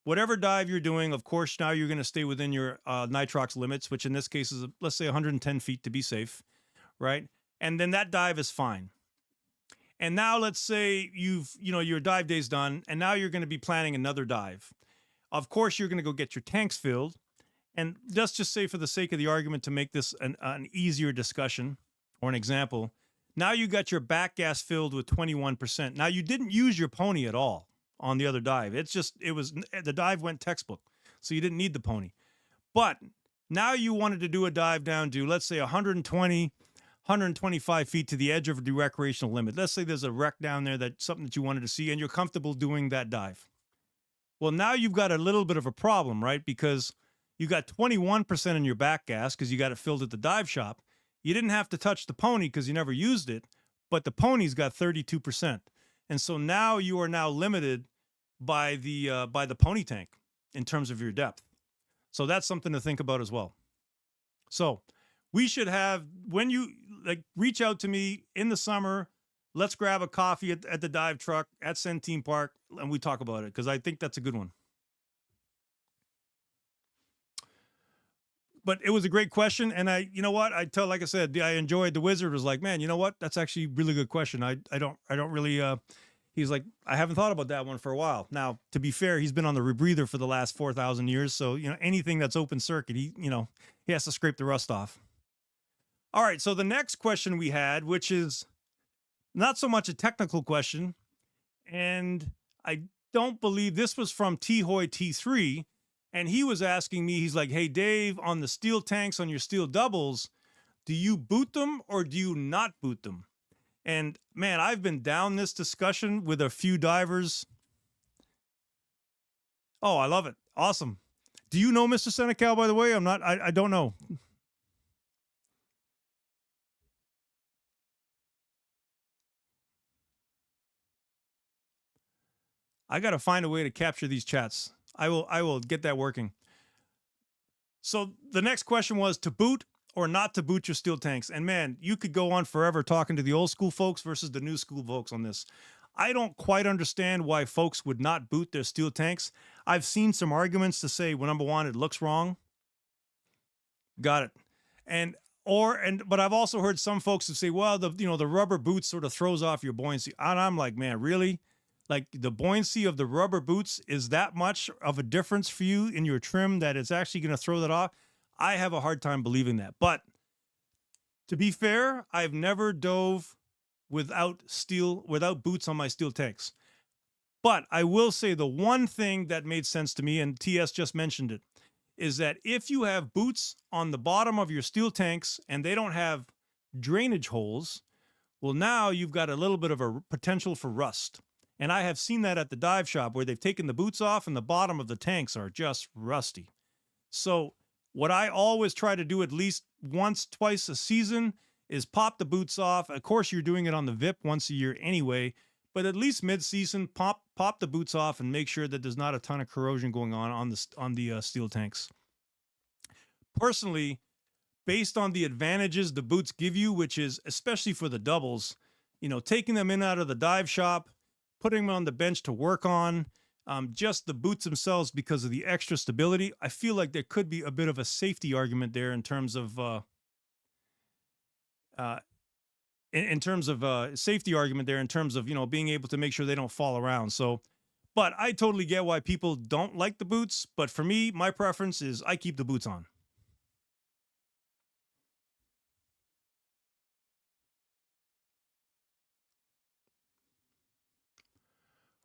Whatever dive you're doing, of course, now you're going to stay within your nitrox limits, which in this case is, let's say, 110 feet to be safe. Right? And then that dive is fine. And now let's say your dive day's done, and now you're going to be planning another dive. Of course, you're going to go get your tanks filled, And let's just say, for the sake of the argument, to make this an easier discussion or an example, now you got your back gas filled with 21%. Now you didn't use your pony at all on the other dive. The dive went textbook. So you didn't need the pony. But now you wanted to do a dive down to, let's say, 120, 125 feet to the edge of the recreational limit. Let's say there's a wreck down there, that's something that you wanted to see, and you're comfortable doing that dive. Well, now you've got a little bit of a problem, right? Because you got 21% in your back gas because you got it filled at the dive shop. You didn't have to touch the pony because you never used it, but the pony's got 32%. And so now you are now limited by the pony tank in terms of your depth. So that's something to think about as well. So we should have, when you reach out to me in the summer, let's grab a coffee at the dive truck at Centene Park and we talk about it, because I think that's a good one. But it was a great question. And like I said, I enjoyed. The wizard was like, man, you know what? That's actually a really good question. I don't really, he's like, I haven't thought about that one for a while. Now, to be fair, he's been on the rebreather for the last 4,000 years. So, anything that's open circuit, he has to scrape the rust off. All right. So the next question we had, which is not so much a technical question, and I don't believe this was from T-Hoy T3. And he was asking me, he's like, hey, Dave, on the steel tanks, on your steel doubles, do you boot them or do you not boot them? And man, I've been down this discussion with a few divers. Oh, I love it. Awesome. Do you know Mr. Senecal, by the way? I don't know. I got to find a way to capture these chats. I will get that working. So the next question was to boot or not to boot your steel tanks. And man, you could go on forever talking to the old school folks versus the new school folks on this. I don't quite understand why folks would not boot their steel tanks. I've seen some arguments to say, well, number one, it looks wrong. Got it. But I've also heard some folks who say, well, the rubber boot sort of throws off your buoyancy. And I'm like, man, really? Like, the buoyancy of the rubber boots is that much of a difference for you in your trim that it's actually going to throw that off? I have a hard time believing that. But to be fair, I've never dove without boots on my steel tanks. But I will say the one thing that made sense to me, and TS just mentioned it, is that if you have boots on the bottom of your steel tanks and they don't have drainage holes, well, now you've got a little bit of a potential for rust. And I have seen that at the dive shop where they've taken the boots off and the bottom of the tanks are just rusty. So what I always try to do at least once, twice a season is pop the boots off. Of course, you're doing it on the VIP once a year anyway, but at least mid-season, pop the boots off and make sure that there's not a ton of corrosion going on the steel tanks. Personally, based on the advantages the boots give you, which is especially for the doubles, taking them in out of the dive shop, putting them on the bench to work on, just the boots themselves because of the extra stability, I feel like there could be a bit of a safety argument there in terms of safety argument there in terms of being able to make sure they don't fall around. So, but I totally get why people don't like the boots. But for me, my preference is I keep the boots on.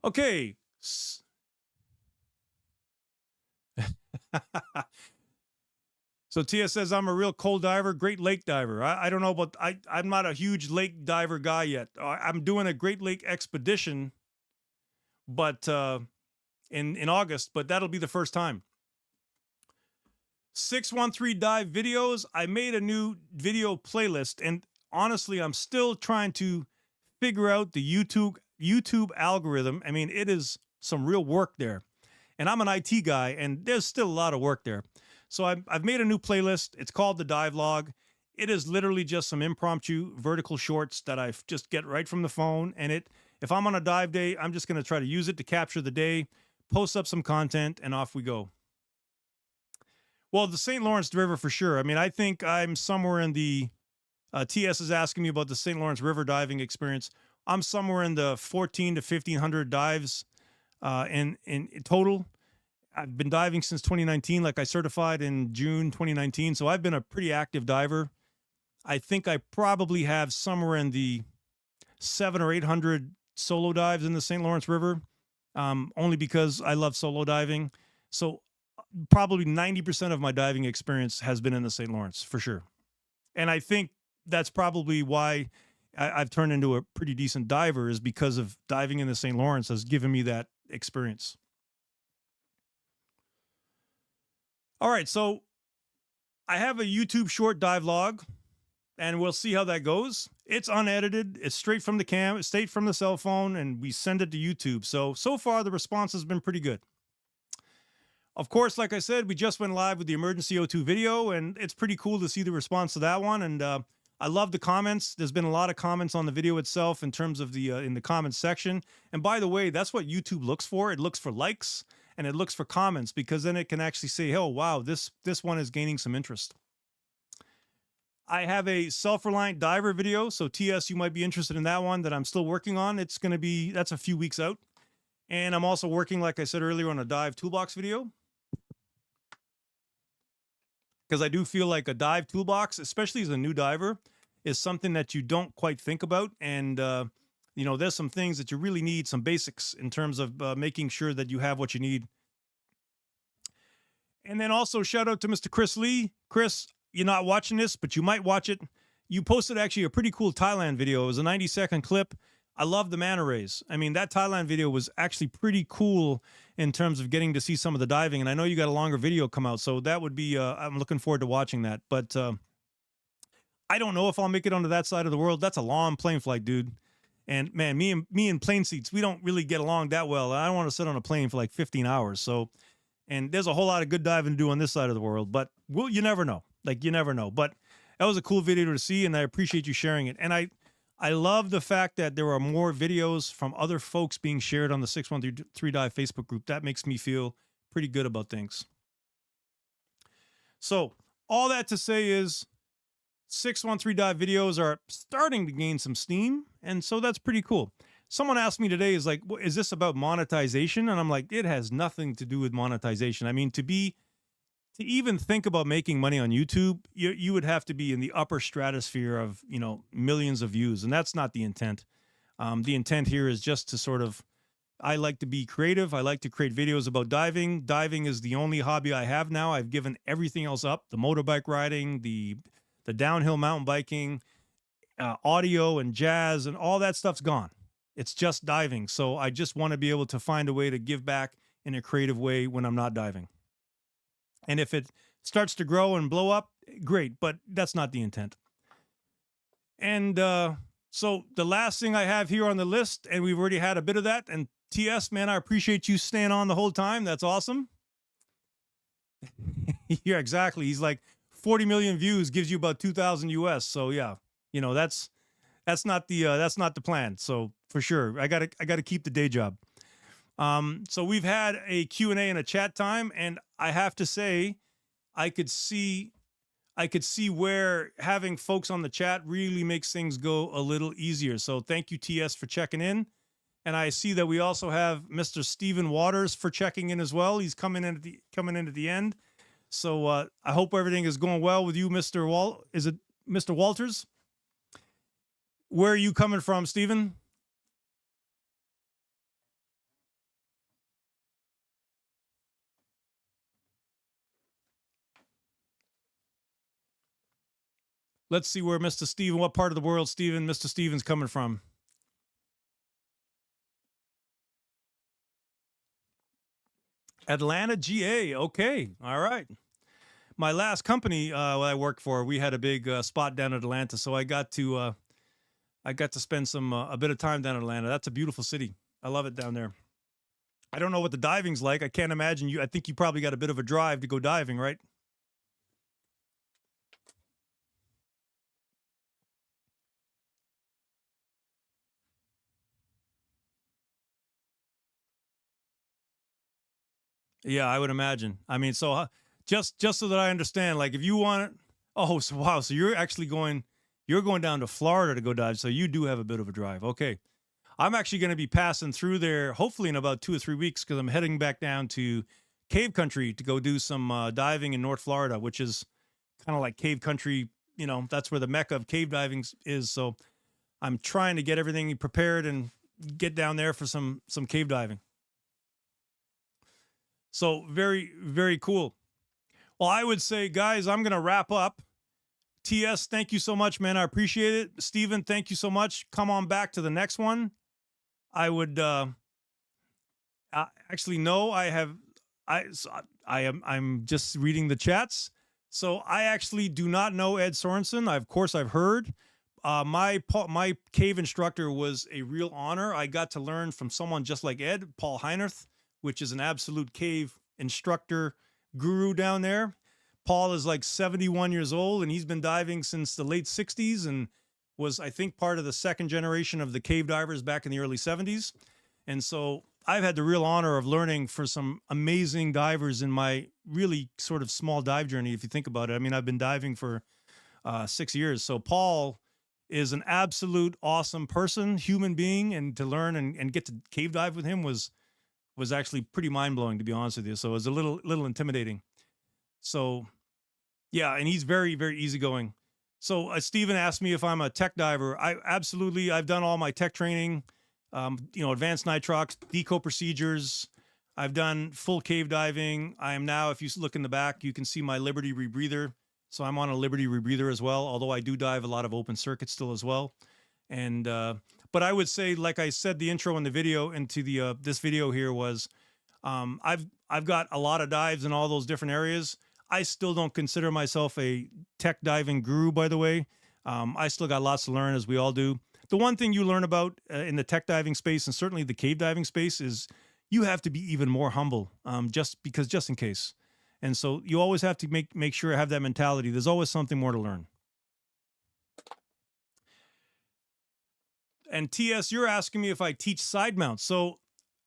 Okay. So Tia says, I'm a real cold diver, Great Lake diver. I don't know, but I'm not a huge lake diver guy yet. I'm doing a Great Lake expedition, but in August, but that'll be the first time. 613 dive videos. I made a new video playlist, and honestly, I'm still trying to figure out the YouTube algorithm. I mean, it is some real work there. And I'm an IT guy, and there's still a lot of work there. So I've made a new playlist. It's called the Dive Log. It is literally just some impromptu vertical shorts that I just get right from the phone. And if I'm on a dive day, I'm just going to try to use it to capture the day, post up some content, and off we go. Well, the St. Lawrence River for sure. I mean, I think I'm somewhere in the TS is asking me about the St. Lawrence River diving experience. I'm somewhere in the 1,400 to 1,500 dives in total. I've been diving since 2019. Like I certified in June 2019, so I've been a pretty active diver. I think I probably have somewhere in the 700 or 800 solo dives in the St. Lawrence River, only because I love solo diving. So probably 90% of my diving experience has been in the St. Lawrence for sure. And I think that's probably why I've turned into a pretty decent diver, is because of diving in the St. Lawrence has given me that experience. All right, so I have a YouTube short dive log, and we'll see how that goes. It's unedited. It's straight from the straight from the cell phone, and we send it to YouTube. So far the response has been pretty good. Of course, like I said, we just went live with the emergency O2 video, and it's pretty cool to see the response to that one. And I love the comments. There's been a lot of comments on the video itself in terms of the in the comments section. And by the way, that's what YouTube looks for. It looks for likes and it looks for comments, because then it can actually say, oh, wow, this one is gaining some interest. I have a self-reliant diver video. So TS, you might be interested in that one that I'm still working on. That's a few weeks out. And I'm also working, like I said earlier, on a dive toolbox video, because I do feel like a dive toolbox, especially as a new diver, is something that you don't quite think about. And, there's some things that you really need, some basics in terms of making sure that you have what you need. And then also shout out to Mr. Chris Lee. Chris, you're not watching this, but you might watch it. You posted actually a pretty cool Thailand video. It was a 90-second clip. I love the manta rays. I mean, that Thailand video was actually pretty cool in terms of getting to see some of the diving. And I know you got a longer video come out, so that would be, I'm looking forward to watching that. But I don't know if I'll make it onto that side of the world. That's a long plane flight, dude. And man, me and plane seats, we don't really get along that well. I don't want to sit on a plane for like 15 hours. So, and there's a whole lot of good diving to do on this side of the world, but you never know. Like, you never know. But that was a cool video to see, and I appreciate you sharing it. And I love the fact that there are more videos from other folks being shared on the 613 Dive Facebook group. That makes me feel pretty good about things. So all that to say is 613 Dive videos are starting to gain some steam, and so that's pretty cool. Someone asked me today, is this about monetization? And I'm like, it has nothing to do with monetization. I mean, to even think about making money on YouTube, you would have to be in the upper stratosphere of, millions of views. And that's not the intent. The intent here is just to sort of, I like to be creative. I like to create videos about diving. Diving is the only hobby I have now. I've given everything else up: the motorbike riding, the downhill mountain biking, audio and jazz, and all that stuff's gone. It's just diving. So I just want to be able to find a way to give back in a creative way when I'm not diving. And if it starts to grow and blow up, great, but that's not the intent. And so the last thing I have here on the list, and we've already had a bit of that, and TS, man, I appreciate you staying on the whole time. That's awesome. Yeah, exactly. He's like, 40 million views gives you about 2,000 US. So yeah, that's not the plan. So for sure, I gotta keep the day job. So we've had a Q&A and a chat time, and I have to say, I could see where having folks on the chat really makes things go a little easier. So thank you, TS, for checking in. And I see that we also have Mr. Stephen Waters for checking in as well. He's coming in at the end. So I hope everything is going well with you, Mr. Is it Mr. Walters? Where are you coming from, Stephen? Let's see where Mr. Stephen, what part of the world Mr. Stephen's coming from. Atlanta, GA. Okay. All right. My last company I worked for, we had a big spot down in Atlanta, so I got to spend a bit of time down in Atlanta. That's a beautiful city. I love it down there. I don't know what the diving's like. I can't imagine I think you probably got a bit of a drive to go diving, right? Yeah, I would imagine. I mean, so just so that I understand, like if you want it, oh, so wow, so you're going down to Florida to go dive, so you do have a bit of a drive. Okay. I'm actually going to be passing through there hopefully in about 2 or 3 weeks, because I'm heading back down to cave country to go do some diving in North Florida, which is kind of like cave country. You know, that's where the mecca of cave diving is. So I'm trying to get everything prepared and get down there for some cave diving. So very, very cool. Well, I would say, guys, I'm going to wrap up. TS, thank you so much, man. I appreciate it. Steven, thank you so much. Come on back to the next one. I would actually no, I'm just reading the chats. So I actually do not know Ed Sorensen. Of course I've heard. My cave instructor was a real honor. I got to learn from someone just like Ed, Paul Heinerth, which is an absolute cave instructor guru down there. Paul is like 71 years old, and he's been diving since the late 60s and was, I think, part of the second generation of the cave divers back in the early 70s. And so I've had the real honor of learning for some amazing divers in my really sort of small dive journey, if you think about it. I mean, I've been diving for 6 years. So Paul is an absolute awesome person, human being, and to learn and get to cave dive with him was actually pretty mind-blowing, to be honest with you. So it was a little intimidating. So yeah, and he's very, very easygoing. So Steven asked me if I'm a tech diver. I've done all my tech training, advanced nitrox, deco procedures. I've done full cave diving. I am now, if you look in the back, you can see my Liberty rebreather. So I'm on a Liberty rebreather as well, although I do dive a lot of open circuit still as well. And, but I would say, like I said, the intro in the video into the, this video here was, I've got a lot of dives in all those different areas. I still don't consider myself a tech diving guru, by the way. I still got lots to learn, as we all do. The one thing you learn about in the tech diving space, and certainly the cave diving space, is you have to be even more humble, just in case. And so you always have to make sure I have that mentality. There's always something more to learn. And TS, you're asking me if I teach side mounts. So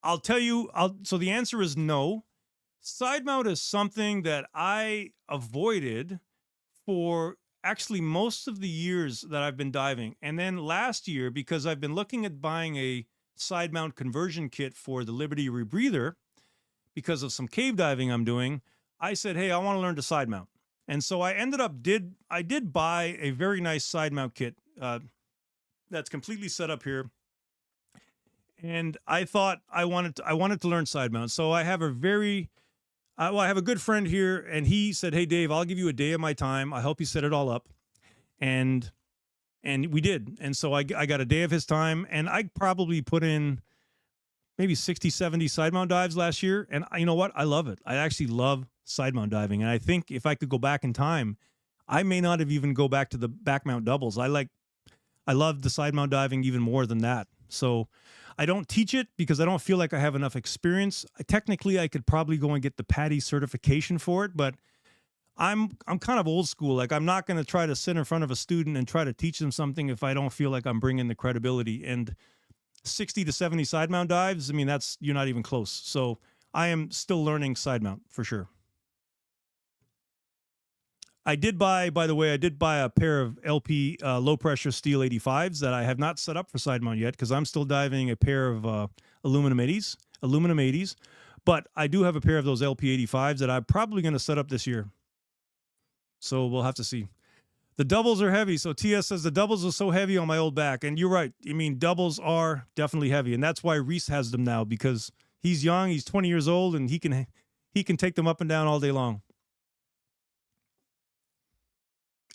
I'll tell you, so the answer is no. Side mount is something that I avoided for actually most of the years that I've been diving. And then last year, because I've been looking at buying a side mount conversion kit for the Liberty rebreather, because of some cave diving I'm doing, I said, hey, I want to learn to side mount. And so I ended up, I did buy a very nice side mount kit that's completely set up here. And I thought I wanted to learn side mount. So I have I have a good friend here, and he said, hey, Dave, I'll give you a day of my time. I help you set it all up. And we did. And so I got a day of his time, and I probably put in maybe 60, 70 side mount dives last year. And you know what? I love it. I actually love side mount diving. And I think if I could go back in time, I may not have even go back to the back mount doubles. I love the side mount diving even more than that. So I don't teach it because I don't feel like I have enough experience. Technically, I could probably go and get the PADI certification for it, but I'm kind of old school. Like, I'm not going to try to sit in front of a student and try to teach them something if I don't feel like I'm bringing the credibility. And 60 to 70 side mount dives, I mean, you're not even close. So I am still learning side mount for sure. I did buy a pair of LP low pressure steel 85s that I have not set up for side mount yet because I'm still diving a pair of aluminum 80s. But I do have a pair of those LP 85s that I'm probably going to set up this year. So we'll have to see. The doubles are heavy. So TS says the doubles are so heavy on my old back. And you're right. I mean, doubles are definitely heavy. And that's why Reese has them now, because he's young. He's 20 years old, and he can take them up and down all day long.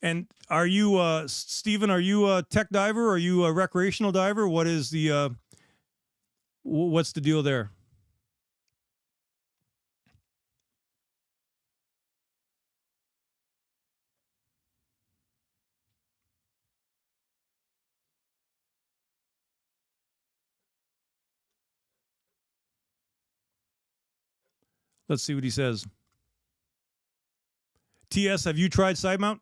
And are you, Steven, are you a tech diver? Are you a recreational diver? What is what's the deal there? Let's see what he says. TS, have you tried side mount?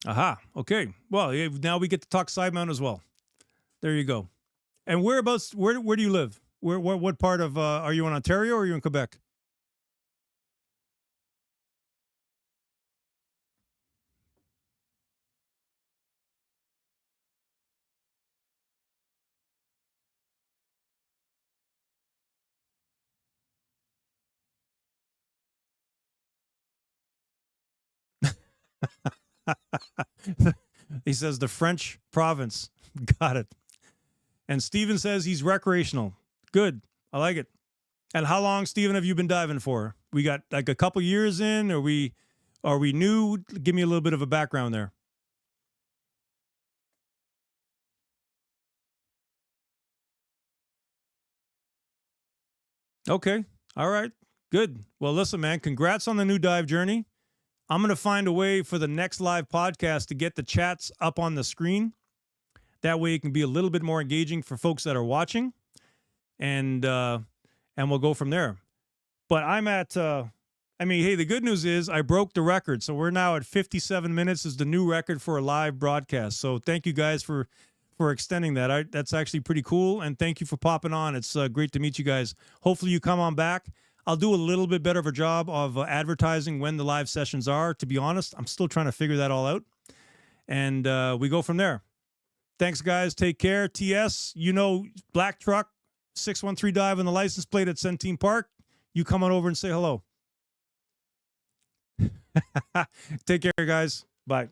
Aha. Okay. Well, now we get to talk side mount as well. There you go. And whereabouts? Where do you live? What part of? Are you in Ontario or are you in Quebec? He says the French province. Got it. And Steven says he's recreational. Good. I like it. And how long, Steven, have you been diving for? We got like a couple years in, or are we new? Give me a little bit of a background there. Okay. All right. Good. Well, listen, man, congrats on the new dive journey. I'm going to find a way for the next live podcast to get the chats up on the screen. That way it can be a little bit more engaging for folks that are watching. And we'll go from there. But I'm at hey, the good news is I broke the record. So we're now at 57 minutes is the new record for a live broadcast. So thank you guys for extending that. That's actually pretty cool. And thank you for popping on. It's great to meet you guys. Hopefully you come on back. I'll do a little bit better of a job of advertising when the live sessions are. To be honest, I'm still trying to figure that all out. And we go from there. Thanks, guys. Take care. TS, black truck, 613 dive on the license plate at Centene Park. You come on over and say hello. Take care, guys. Bye.